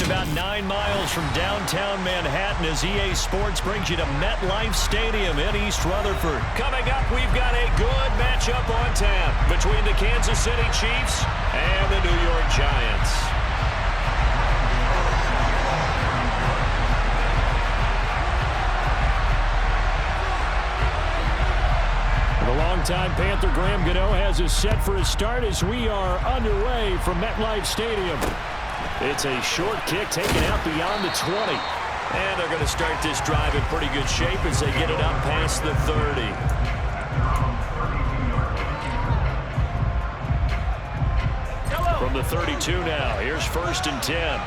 about 9 miles from downtown Manhattan as EA Sports brings you to MetLife Stadium in East Rutherford. Coming up, we've got a good matchup on tap between the Kansas City Chiefs and the New York Giants. The longtime Panther Graham Gano has us set for a start as we are underway from MetLife Stadium. It's a short kick taken out beyond the 20. And they're going to start this drive in pretty good shape as they get it up past the 30. From the 32 now, here's 1st and 10.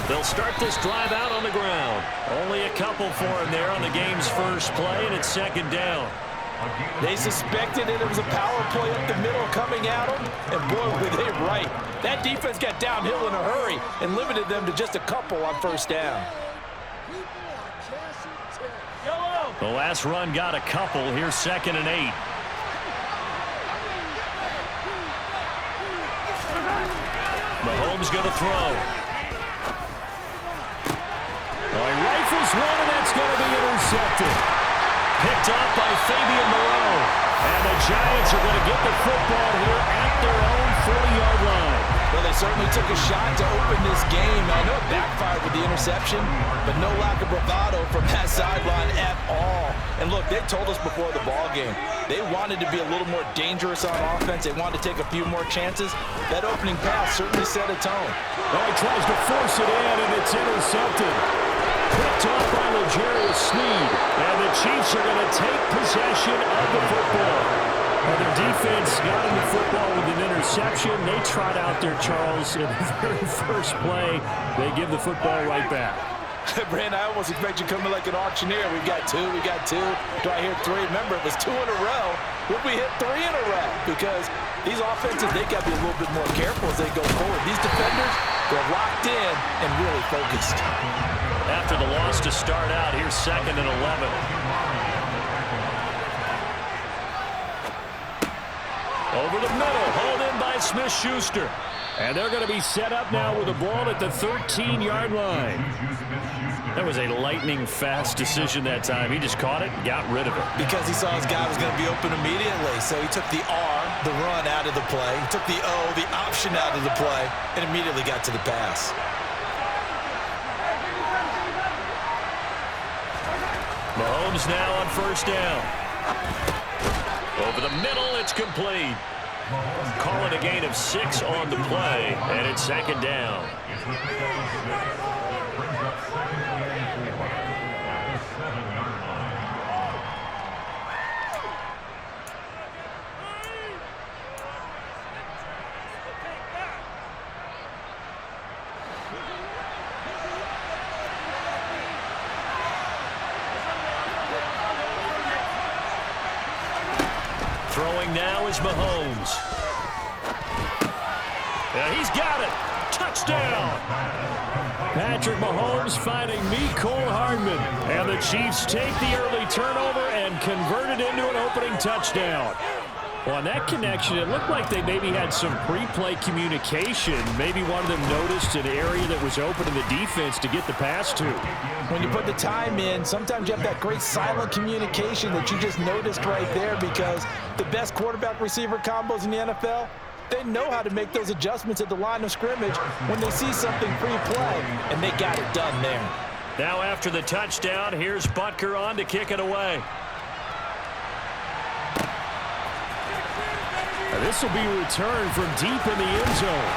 They'll start this drive out on the ground. Only a couple for him there on the game's first play, and it's 2nd down. They suspected that it was a power play up the middle coming at them, and boy, were they right. That defense got downhill in a hurry and limited them to just a couple on 1st down. The last run got a couple. Here's 2nd and 8. Mahomes going to throw. Well, he rifles one, and that's going to be intercepted. Picked off by Fabian Moreau. And the Giants are going to get the football here at their own 40-yard line. Well, they certainly took a shot to open this game. I know it backfired with the interception, but no lack of bravado from that sideline at all. And look, they told us before the ball game, they wanted to be a little more dangerous on offense. They wanted to take a few more chances. That opening pass certainly set a tone. Well, he tries to force it in, and it's intercepted. Picked off by L'Jarius Sneed. And the Chiefs are going to take possession of the football. Well, their defense got in the football with an interception. They trot out there, Charles, in the very first play. They give the football right back. Brand, I almost expect you coming like an auctioneer. We've got 2, we got 2. Do I hear 3? Remember, it was 2 in a row. Would we hit 3 in a row? Because these offenses, they got to be a little bit more careful as they go forward. These defenders, they're locked in and really focused. After the loss to start out, here's 2nd and 11. Over the middle, hauled in by Smith-Schuster. And they're going to be set up now with the ball at the 13-yard line. That was a lightning-fast decision that time. He just caught it and got rid of it. Because he saw his guy was going to be open immediately. So he took the R, the run, out of the play. He took the O, the option, out of the play, and immediately got to the pass. Mahomes now on 1st down. Over the middle, it's complete. Call it a gain of 6 on the play, and it's 2nd down. Throwing now is Mahomes. Yeah, he's got it. Touchdown. Patrick Mahomes finding Mecole Hardman. And the Chiefs take the early turnover and convert it into an opening touchdown. Well, on that connection, it looked like they maybe had some pre-play communication. Maybe one of them noticed an area that was open in the defense to get the pass to. When you put the time in, sometimes you have that great silent communication that you just noticed right there, because the best quarterback-receiver combos in the NFL, they know how to make those adjustments at the line of scrimmage when they see something pre-play, and they got it done there. Now after the touchdown, here's Butker on to kick it away. This will be returned from deep in the end zone.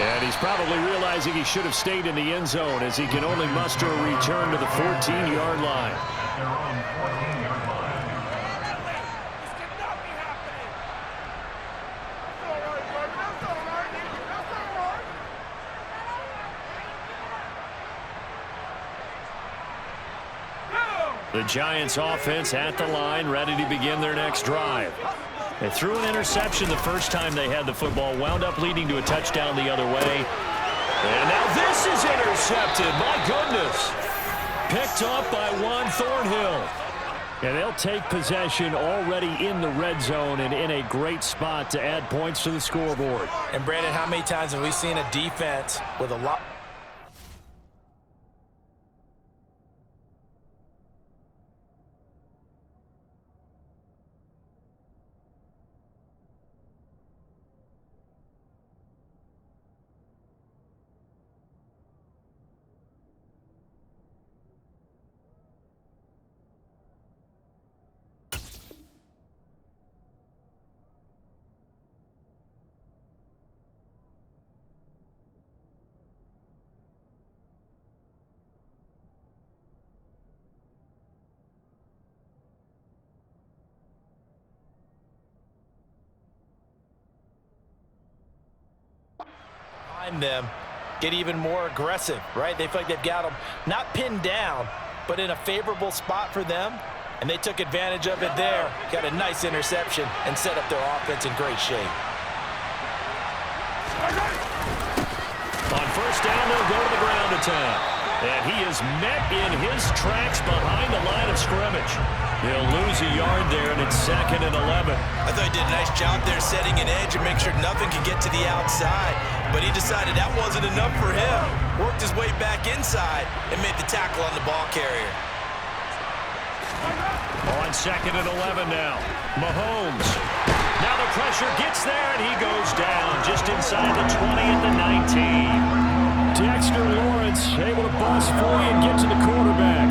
And he's probably realizing he should have stayed in the end zone as he can only muster a return to the 14-yard line. The Giants offense at the line, ready to begin their next drive. They threw an interception the first time they had the football, wound up leading to a touchdown the other way. And now this is intercepted. My goodness. Picked off by Juan Thornhill. And they'll take possession already in the red zone and in a great spot to add points to the scoreboard. And Brandon, how many times have we seen a defense with a lot... them get even more aggressive, right? They feel like they've got them not pinned down, but in a favorable spot for them, and they took advantage of it there. Got a nice interception and set up their offense in great shape. On first down, they'll go to the ground attack. And he is met in his tracks behind the line of scrimmage. He'll lose a yard there, and it's 2nd and 11. I thought he did a nice job there setting an edge and make sure nothing could get to the outside. But he decided that wasn't enough for him. Worked his way back inside and made the tackle on the ball carrier. On 2nd and 11 now. Mahomes. Now the pressure gets there, and he goes down just inside the 20 at the 19. Dexter Lawrence able to bust free and get to the quarterback.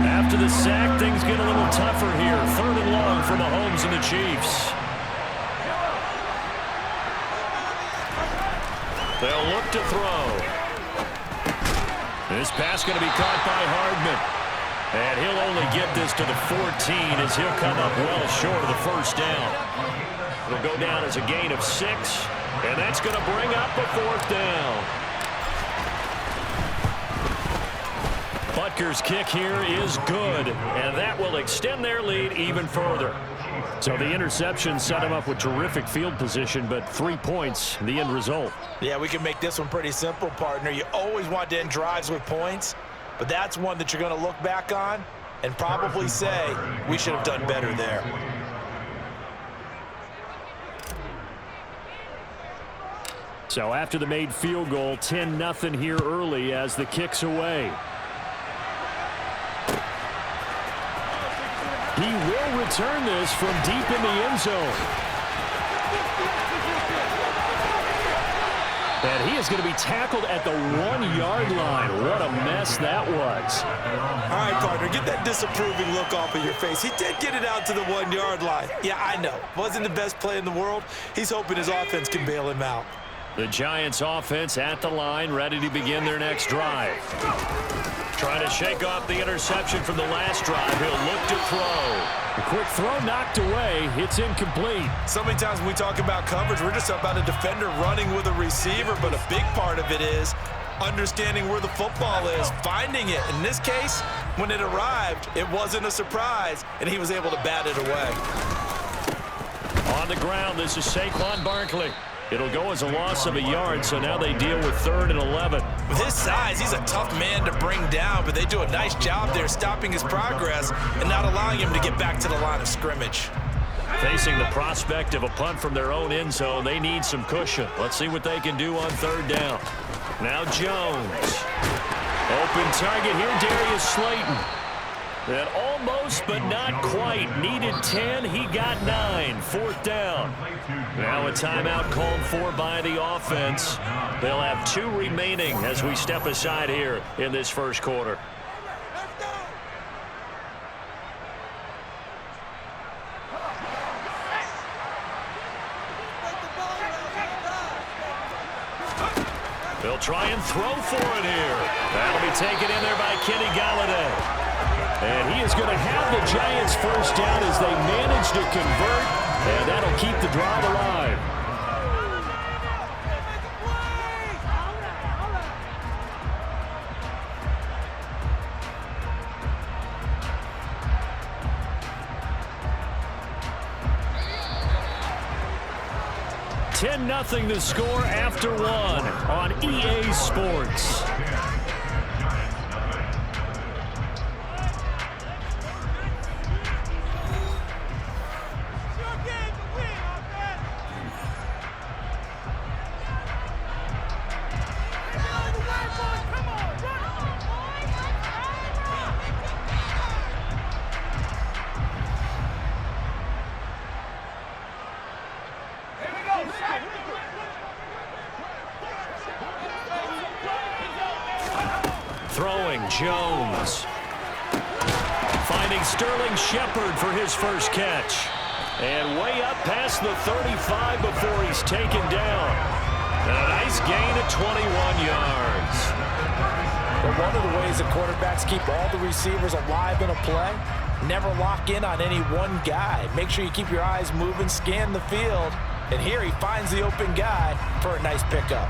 After the sack, things get a little tougher here. 3rd and long for Mahomes and the Chiefs. They'll look to throw. This pass going to be caught by Hardman. And he'll only get this to the 14 as he'll come up well short of the first down. It'll go down as a gain of 6, and that's going to bring up a 4th down. Butker's kick here is good, and that will extend their lead even further. So the interception set him up with terrific field position, but 3 points, the end result. Yeah, we can make this one pretty simple, partner. You always want to end drives with points, but that's one that you're going to look back on and probably say, we should have done better there. So after the made field goal, 10-0 here early as the kick's away. He will return this from deep in the end zone. And he is going to be tackled at the 1-yard line. What a mess that was. All right, partner, get that disapproving look off of your face. He did get it out to the 1-yard line. Yeah, I know. Wasn't the best play in the world. He's hoping his offense can bail him out. The Giants offense at the line, ready to begin their next drive. Trying to shake off the interception from the last drive. He'll look to throw. A quick throw knocked away. It's incomplete. So many times when we talk about coverage, we're just about a defender running with a receiver, but a big part of it is understanding where the football is, finding it. In this case, when it arrived, it wasn't a surprise, and he was able to bat it away. On the ground, this is Saquon Barkley. It'll go as a loss of a yard, so now they deal with 3rd and 11. With his size, he's a tough man to bring down, but they do a nice job there stopping his progress and not allowing him to get back to the line of scrimmage. Facing the prospect of a punt from their own end zone, they need some cushion. Let's see what they can do on 3rd down. Now Jones. Open target here, Darius Slayton. And almost, but not quite. Needed 10, he got 9. 4th down. Now a timeout called for by the offense. They'll have 2 remaining as we step aside here in this first quarter. They'll try and throw for it here. That'll be taken in there by Kenny Galladay. And he is going to have the Giants first down as they manage to convert, and that'll keep the drive alive. $10-0 the score after 1 on EA Sports. Throwing, Jones. Finding Sterling Shepard for his first catch. And way up past the 35 before he's taken down. And a nice gain of 21 yards. But one of the ways the quarterbacks keep all the receivers alive in a play, never lock in on any one guy. Make sure you keep your eyes moving, scan the field. And here he finds the open guy for a nice pickup.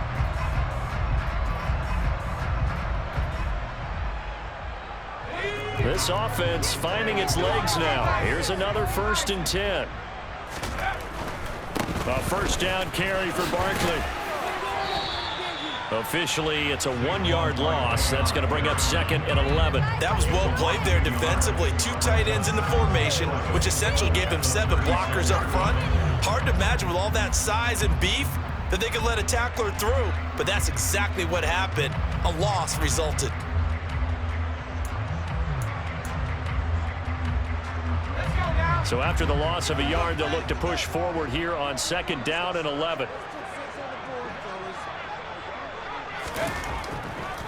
This offense finding its legs now. Here's another 1st and 10. A first down carry for Barkley. Officially, it's a 1-yard loss. That's going to bring up 2nd and 11. That was well played there defensively. 2 tight ends in the formation, which essentially gave them 7 blockers up front. Hard to imagine with all that size and beef that they could let a tackler through, but that's exactly what happened. A loss resulted. So after the loss of a yard, they'll look to push forward here on 2nd down and 11.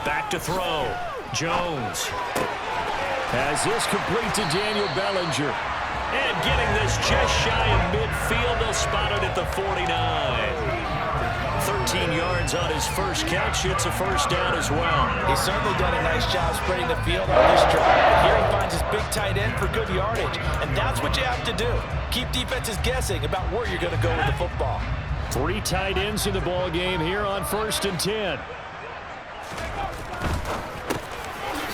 Back to throw. Jones has this complete to Daniel Bellinger. And getting this just shy of midfield, they'll spot it at the 49. 13 yards on his first catch. It's a first down as well. He's certainly done a nice job spreading the field on this drive. But here he finds his big tight end for good yardage. And that's what you have to do. Keep defenses guessing about where you're going to go with the football. 3 tight ends in the ball game here on 1st and 10.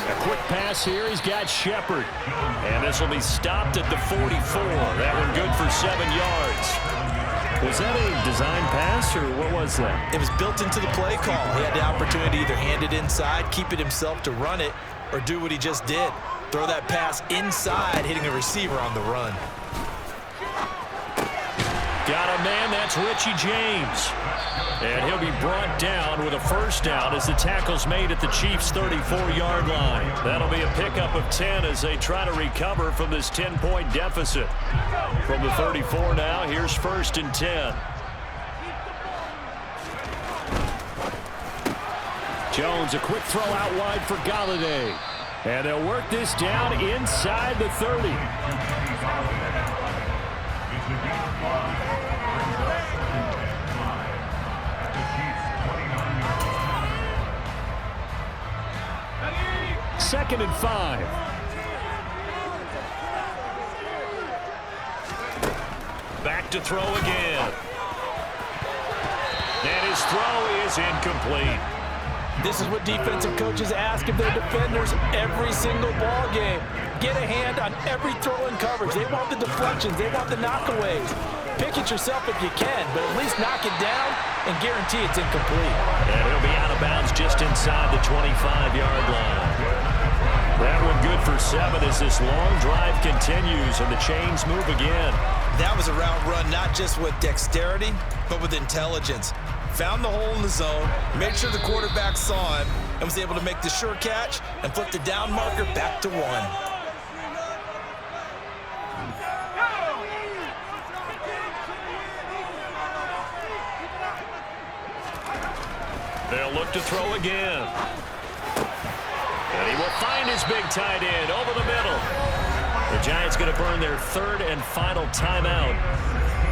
A quick pass here. He's got Shepard. And this will be stopped at the 44. That one good for 7 yards. Was that a design pass, or what was that? It was built into the play call. He had the opportunity to either hand it inside, keep it himself to run it, or do what he just did. Throw that pass inside, hitting a receiver on the run. Got a man, that's Richie James. And he'll be brought down with a first down as the tackle's made at the Chiefs' 34-yard line. That'll be a pickup of 10 as they try to recover from this 10-point deficit. From the 34 now, here's 1st and 10. Jones, a quick throw out wide for Galladay. And they'll work this down inside the 30. Second and 5. Back to throw again. And his throw is incomplete. This is what defensive coaches ask of their defenders every single ball game. Get a hand on every throw in coverage. They want the deflections. They want the knockaways. Pick it yourself if you can, but at least knock it down and guarantee it's incomplete. And he'll be out of bounds just inside the 25-yard line. That one good for 7 as this long drive continues and the chains move again. That was a route run not just with dexterity, but with intelligence. Found the hole in the zone, made sure the quarterback saw him, and was able to make the sure catch and flip the down marker back to 1. They'll look to throw again. And he will find his big tight end over the middle. The Giants going to burn their 3rd and final timeout.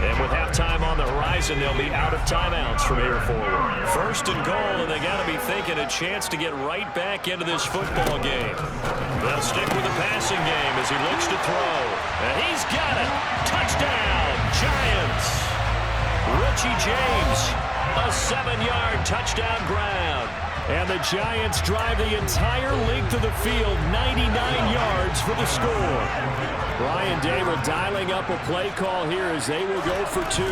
And with halftime on the horizon, they'll be out of timeouts from here forward. 1st and goal, and they got to be thinking a chance to get right back into this football game. They'll stick with the passing game as he looks to throw. And he's got it. Touchdown, Giants. Richie James, a 7-yard touchdown grab. And the Giants drive the entire length of the field, 99 yards for the score. Brian Dable dialing up a play call here as they will go for 2.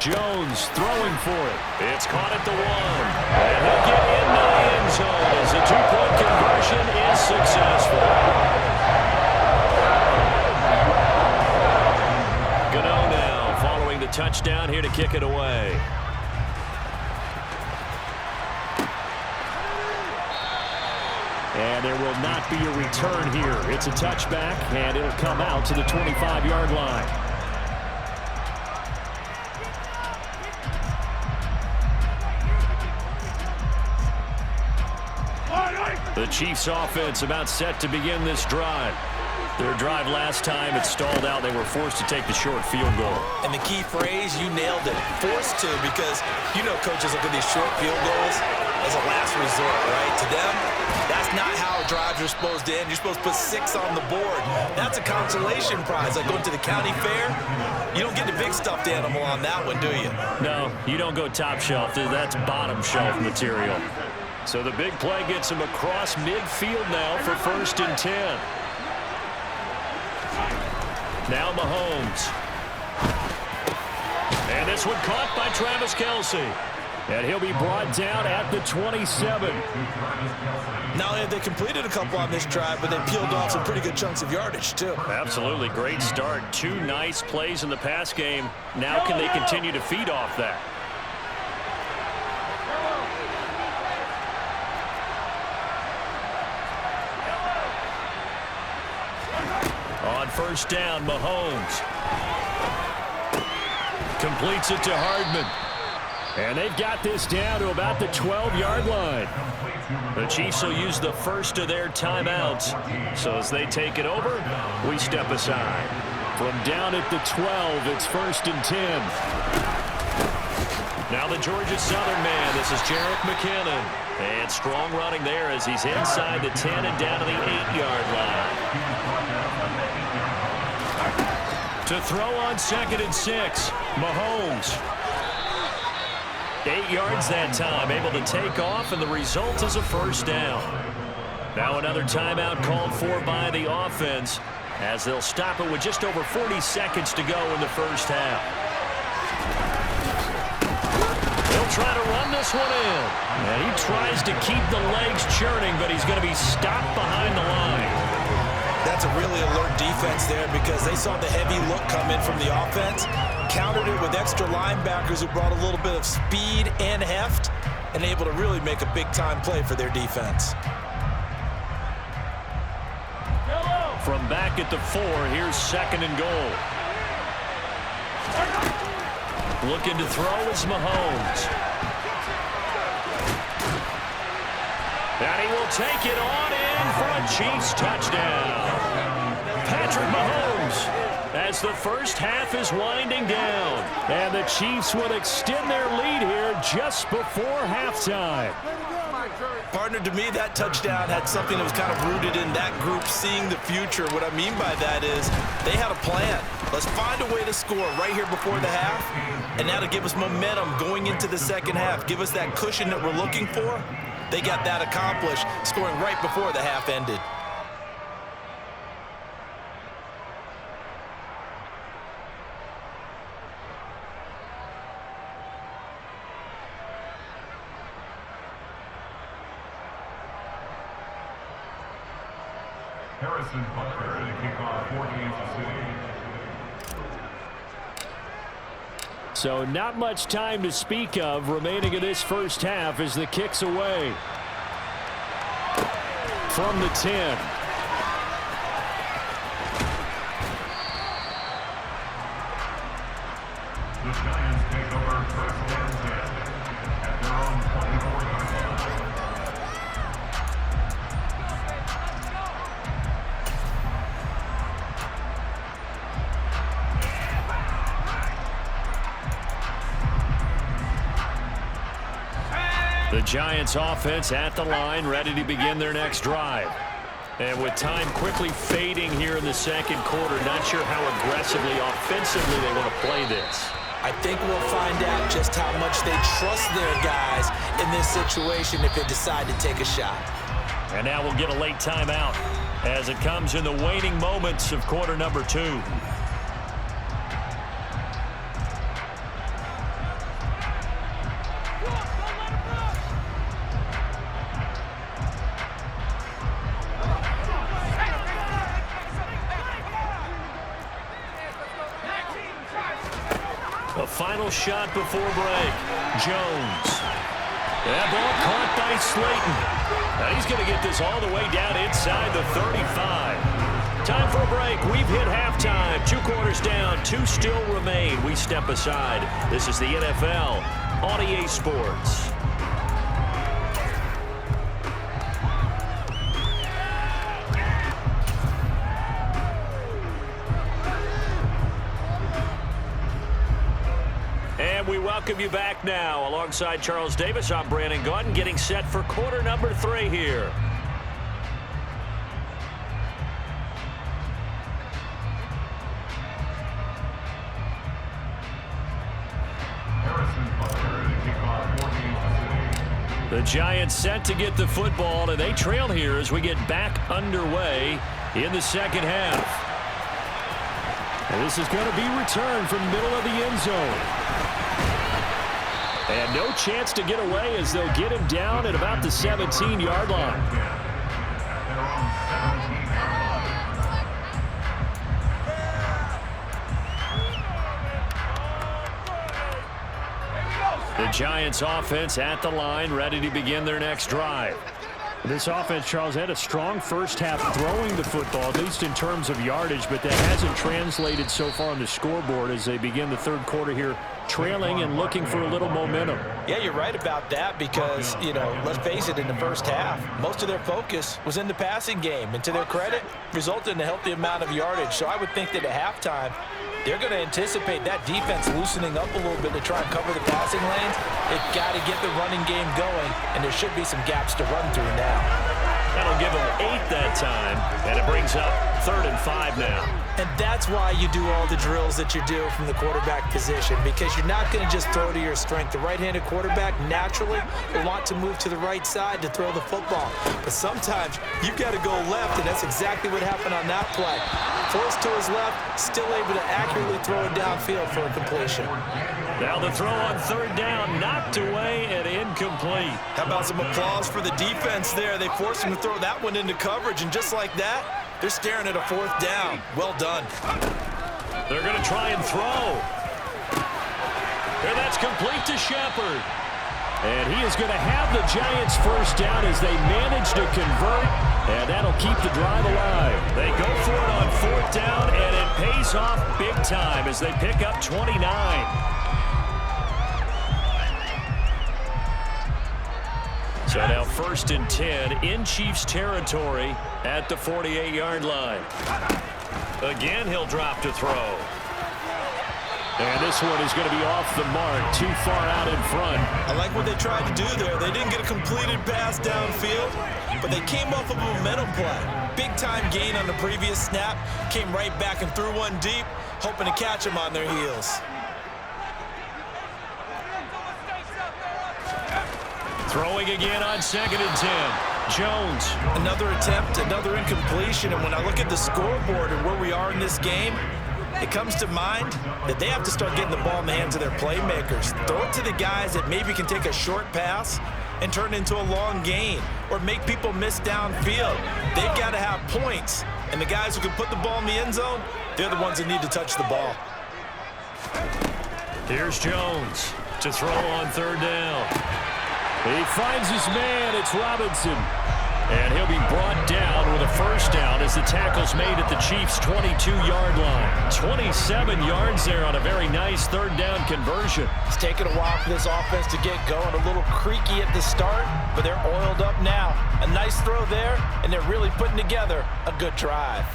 Jones throwing for it. It's caught at the 1. And he'll get into the end zone as the 2-point conversion is successful. Gano now following the touchdown here to kick it away. And there will not be a return here. It's a touchback, and it'll come out to the 25-yard line. The Chiefs offense about set to begin this drive. Their drive last time, it stalled out. They were forced to take the short field goal. And the key phrase, you nailed it. Forced to, because you know coaches look at these short field goals as a last resort, right? To them, that's not how drives are supposed to end. You're supposed to put 6 on the board. That's a consolation prize. Like going to the county fair, you don't get the big stuffed animal on that one, do you? No, you don't go top shelf. That's bottom shelf material. So the big play gets him across midfield now for 1st and 10. Now Mahomes. And this one caught by Travis Kelce. And he'll be brought down at the 27. Not only have they completed a couple on this drive, but they peeled off some pretty good chunks of yardage, too. Absolutely. Great start. 2 nice plays in the pass game. Now can they continue to feed off that? On 1st down, Mahomes completes it to Hardman. And they've got this down to about the 12-yard line. The Chiefs will use the first of their timeouts. So as they take it over, we step aside. From down at the 12, it's 1st and 10. Now the Georgia Southern man. This is Jerick McKinnon. And strong running there as he's inside the 10 and down to the 8-yard line. To throw on 2nd and 6, Mahomes. 8 yards that time, able to take off, and the result is a 1st down. Now another timeout called for by the offense as they'll stop it with just over 40 seconds to go in the 1st half. He'll try to run this one in. And he tries to keep the legs churning, but he's going to be stopped behind the line. That's a really alert defense there because they saw the heavy look come in from the offense, countered it with extra linebackers who brought a little bit of speed and heft, and able to really make a big-time play for their defense. From back at the 4, here's 2nd and goal. Looking to throw is Mahomes. And he will take it on in for a Chiefs touchdown. Patrick Mahomes as the 1st half is winding down. And the Chiefs will extend their lead here just before halftime. Partner, to me, that touchdown had something that was kind of rooted in that group seeing the future. What I mean by that is they had a plan. Let's find a way to score right here before the half. And now to give us momentum going into the 2nd half, give us that cushion that we're looking for. They got that accomplished, scoring right before the half ended. Harrison Butker to kick off for Kansas City. So not much time to speak of remaining in this 1st half as the kick's away. From the 10. The Giants take over 1st and 10 at their own 24-yard line. The Giants offense at the line, ready to begin their next drive. And with time quickly fading here in the 2nd quarter, not sure how aggressively, offensively they want to play this. I think we'll find out just how much they trust their guys in this situation if they decide to take a shot. And now we'll get a late timeout as it comes in the waning moments of quarter number 2. A final shot before break. Jones. That ball caught by Slayton. Now he's going to get this all the way down inside the 35. Time for a break. We've hit halftime. 2 quarters down. 2 still remain. We step aside. This is the NFL on EA Sports. welcome you back now. Alongside Charles Davis, I'm Brandon Gaudin, getting set for quarter number 3 here. The Giants set to get the football, and they trail here as we get back underway in the second half. And this is going to be returned from middle of the end zone. And no chance to get away as they'll get him down at about the 17-yard line. The Giants offense at the line, ready to begin their next drive. This offense, Charles, had a strong first half throwing the football, at least in terms of yardage, but that hasn't translated so far on the scoreboard as they begin the third quarter here, trailing and looking for a little momentum. Yeah, you're right about that because, you know, let's face it, in the first half, most of their focus was in the passing game, and to their credit, resulted in a healthy amount of yardage. So I would think that at halftime, they're going to anticipate that defense loosening up a little bit to try and cover the passing lanes. They've got to get the running game going, and there should be some gaps to run through now. That'll give them 8 that time, and it brings up 3rd and 5 now. And that's why you do all the drills that you do from the quarterback position, because you're not going to just throw to your strength. The right-handed quarterback naturally will want to move to the right side to throw the football. But sometimes you've got to go left, and that's exactly what happened on that play. Forced to his left, still able to accurately throw it downfield for a completion. Now the throw on 3rd down, knocked away and incomplete. How about some applause for the defense there? They forced him to throw that one into coverage, and just like that, they're staring at a 4th down. Well done. They're going to try and throw. And that's complete to Shepard. And he is going to have the Giants first down as they manage to convert, and that'll keep the drive alive. They go for it on 4th down, and it pays off big time as they pick up 29. So now 1st and 10 in Chiefs territory at the 48-yard line. Again, he'll drop to throw. And this one is going to be off the mark, too far out in front. I like what they tried to do there. They didn't get a completed pass downfield, but they came off of a momentum play. Big-time gain on the previous snap, came right back and threw one deep, hoping to catch them on their heels. Throwing again on 2nd and 10. Jones. Another attempt, another incompletion, and when I look at the scoreboard and where we are in this game, it comes to mind that they have to start getting the ball in the hands of their playmakers. Throw it to the guys that maybe can take a short pass and turn it into a long gain or make people miss downfield. They've got to have points, and the guys who can put the ball in the end zone, they're the ones that need to touch the ball. Here's Jones to throw on 3rd down. He finds his man. It's Robinson. And he'll be brought down with a first down as the tackle's made at the Chiefs' 22-yard line. 27 yards there on a very nice 3rd down conversion. It's taken a while for this offense to get going. A little creaky at the start, but they're oiled up now. A nice throw there, and they're really putting together a good drive.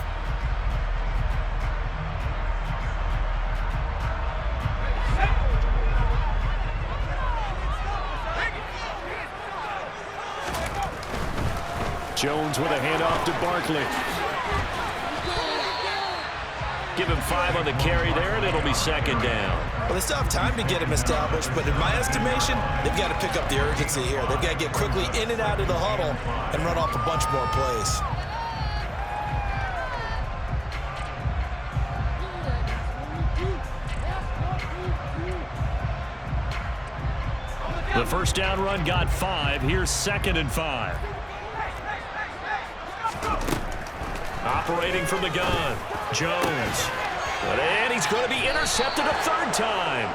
Jones with a handoff to Barkley. Give him 5 on the carry there, and it'll be 2nd down. Well, they still have time to get him established, but in my estimation, they've got to pick up the urgency here. They've got to get quickly in and out of the huddle and run off a bunch more plays. The first down run got 5. Here's 2nd and 5. Operating from the gun, Jones. And he's going to be intercepted a 3rd time.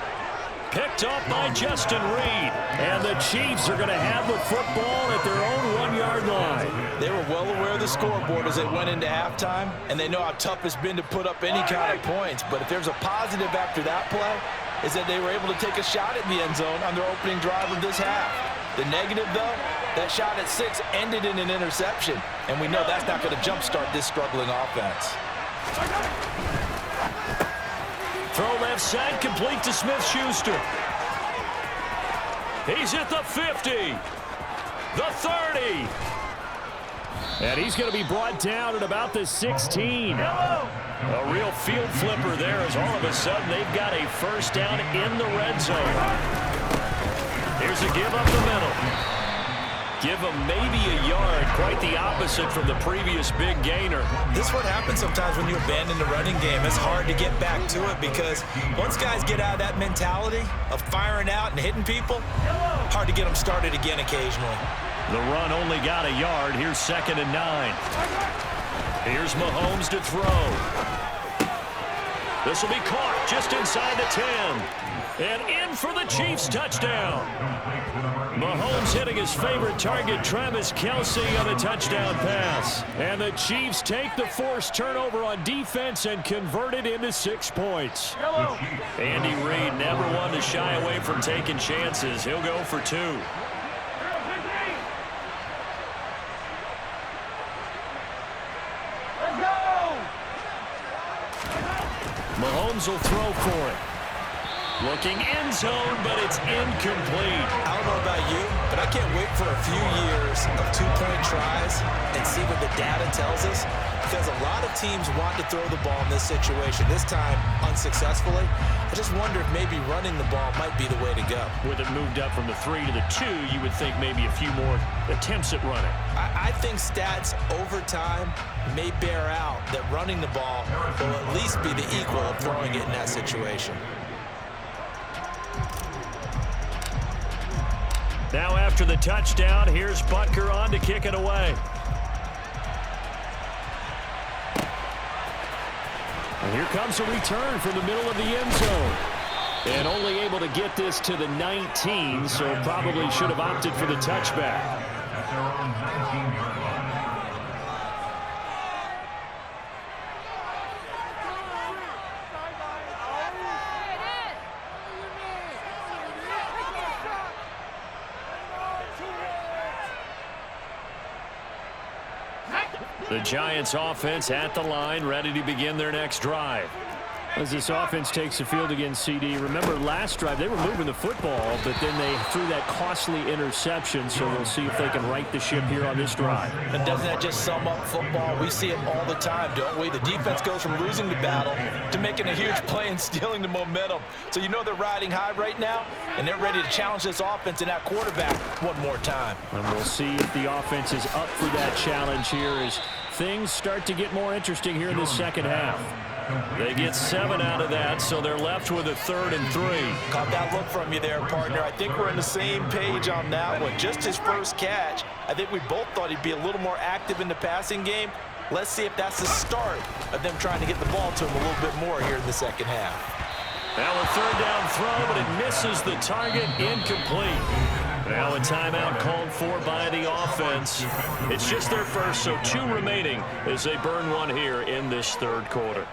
Picked off by Justin Reed. And the Chiefs are going to have the football at their own 1-yard line. They were well aware of the scoreboard as they went into halftime, and they know how tough it's been to put up any kind of points. But if there's a positive after that play, is that they were able to take a shot at the end zone on their opening drive of this half. The negative, though, that shot at 6 ended in an interception, and we know that's not going to jumpstart this struggling offense. Throw left side, complete to Smith-Schuster. He's at the 50, the 30. And he's going to be brought down at about the 16. A real field flipper there as all of a sudden they've got a first down in the red zone. Here's a give up the middle. Give him maybe a yard, quite the opposite from the previous big gainer. This is what happens sometimes when you abandon the running game. It's hard to get back to it because once guys get out of that mentality of firing out and hitting people, hard to get them started again occasionally. The run only got a yard. Here's 2nd and 9. Here's Mahomes to throw. This will be caught just inside the 10. And in for the Chiefs touchdown. Mahomes hitting his favorite target, Travis Kelce, on a touchdown pass. And the Chiefs take the forced turnover on defense and convert it into 6 points. Andy Reid never one to shy away from taking chances. He'll go for 2. Mahomes will throw for it. Looking end zone, but it's incomplete. I don't know about you, but I can't wait for a few years of 2-point tries and see what the data tells us, because a lot of teams want to throw the ball in this situation, this time unsuccessfully. I just wonder if maybe running the ball might be the way to go. With it moved up from the 3 to the 2, you would think maybe a few more attempts at running. I think stats over time may bear out that running the ball will at least be the equal of throwing it in that situation. Now after the touchdown, here's Butker on to kick it away. And here comes a return from the middle of the end zone. And only able to get this to the 19, so probably should have opted for the touchback. At their own 19-yard line. The Giants offense at the line, ready to begin their next drive. As this offense takes the field against CD, remember last drive they were moving the football, but then they threw that costly interception, so we'll see if they can right the ship here on this drive. And doesn't that just sum up football? We see it all the time, don't we? The defense goes from losing the battle to making a huge play and stealing the momentum. So you know they're riding high right now, and they're ready to challenge this offense and that quarterback one more time. And we'll see if the offense is up for that challenge here as things start to get more interesting here in the second half. They get 7 out of that, so they're left with a 3rd and 3. Caught that look from you there, partner. I think we're on the same page on that one. Just his first catch. I think we both thought he'd be a little more active in the passing game. Let's see if that's the start of them trying to get the ball to him a little bit more here in the second half. Now a 3rd down throw, but it misses the target, incomplete. Now a timeout called for by the offense. It's just their first, so 2 remaining as they burn one here in this 3rd quarter.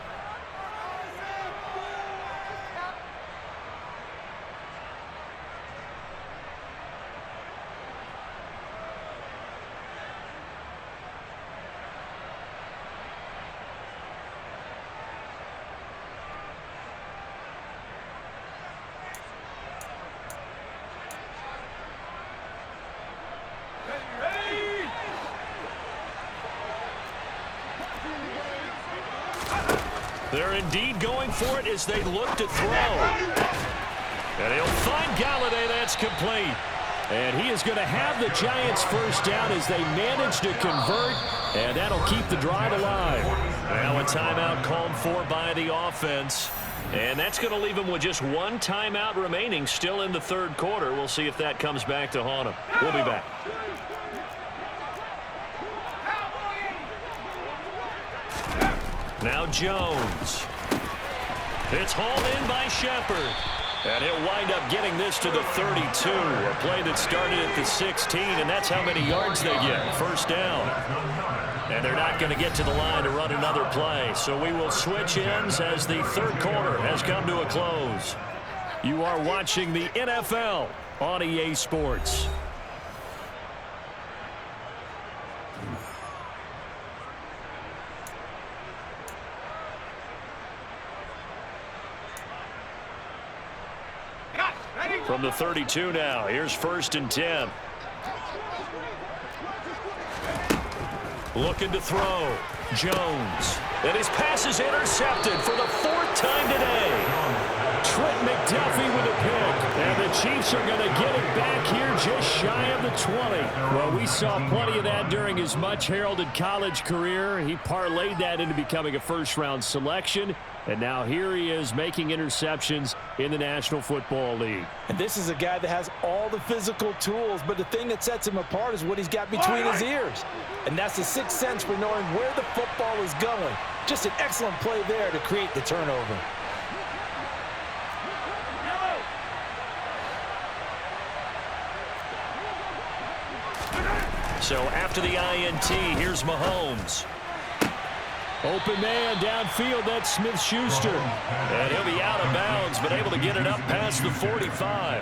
They're indeed going for it as they look to throw. And he'll find Galladay. That's complete. And he is going to have the Giants first down as they manage to convert, and that'll keep the drive alive. Now a timeout called for by the offense. And that's going to leave them with just 1 timeout remaining still in the 3rd quarter. We'll see if that comes back to haunt them. We'll be back. Now Jones. It's hauled in by Shepard. And he'll wind up getting this to the 32. A play that started at the 16, and that's how many yards they get. First down. And they're not going to get to the line to run another play. So we will switch ends as the 3rd quarter has come to a close. You are watching the NFL on EA Sports. Ready? From the 32 now, here's 1st and 10. Looking to throw. Jones. And his pass is intercepted for the 4th time today. Trent McDuffie with a pick. And the Chiefs are going to get it back here just shy of the 20. Well, we saw plenty of that during his much-heralded college career. He parlayed that into becoming a first-round selection. And now here he is making interceptions in the National Football League. And this is a guy that has all the physical tools, but the thing that sets him apart is what he's got between his ears. And that's the sixth sense for knowing where the football is going. Just an excellent play there to create the turnover. So after the INT, here's Mahomes. Open man downfield, that's Smith-Schuster. And he'll be out of bounds, but able to get it up past the 45.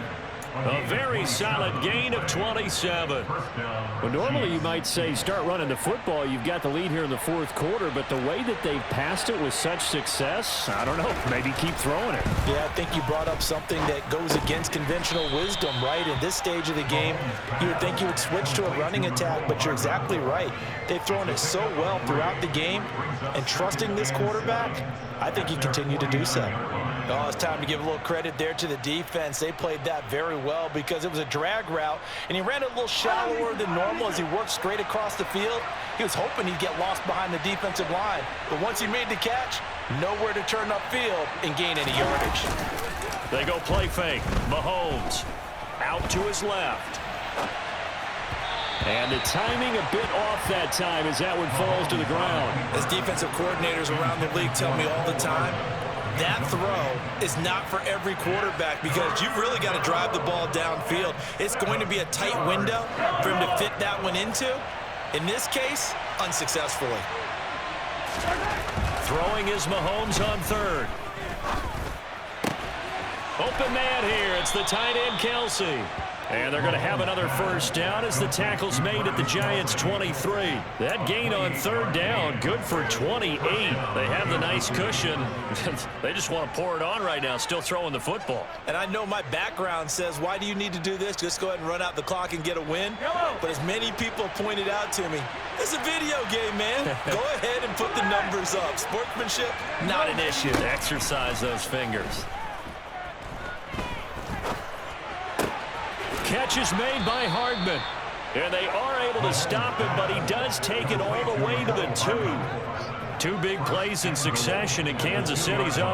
A very solid gain of 27. Well, normally you might say start running the football. You've got the lead here in the 4th quarter, but the way that they've passed it with such success, I don't know, maybe keep throwing it. Yeah, I think you brought up something that goes against conventional wisdom, right? In this stage of the game, you would think you would switch to a running attack, but you're exactly right. They've thrown it so well throughout the game, and trusting this quarterback, I think you continue to do so. Oh, it's time to give a little credit there to the defense. They played that very well because it was a drag route, and he ran it a little shallower than normal as he worked straight across the field. He was hoping he'd get lost behind the defensive line, but once he made the catch, nowhere to turn upfield and gain any yardage. They go play fake. Mahomes out to his left. And the timing a bit off that time as that one falls to the ground. As defensive coordinators around the league tell me all the time, that throw is not for every quarterback because you've really got to drive the ball downfield. It's going to be a tight window for him to fit that one into. In this case, unsuccessfully. Throwing is Mahomes on 3rd. Open man here. It's the tight end, Kelsey. And they're going to have another 1st down as the tackle's made at the Giants' 23. That gain on 3rd down, good for 28. They have the nice cushion. They just want to pour it on right now, still throwing the football. And I know my background says, why do you need to do this? Just go ahead and run out the clock and get a win. But as many people pointed out to me, it's a video game, man. Go ahead and put the numbers up. Sportsmanship, not an issue. Exercise those fingers. Catch is made by Hardman. And they are able to stop him, but he does take it all the way to the 2. 2 big plays in succession, and Kansas City's up.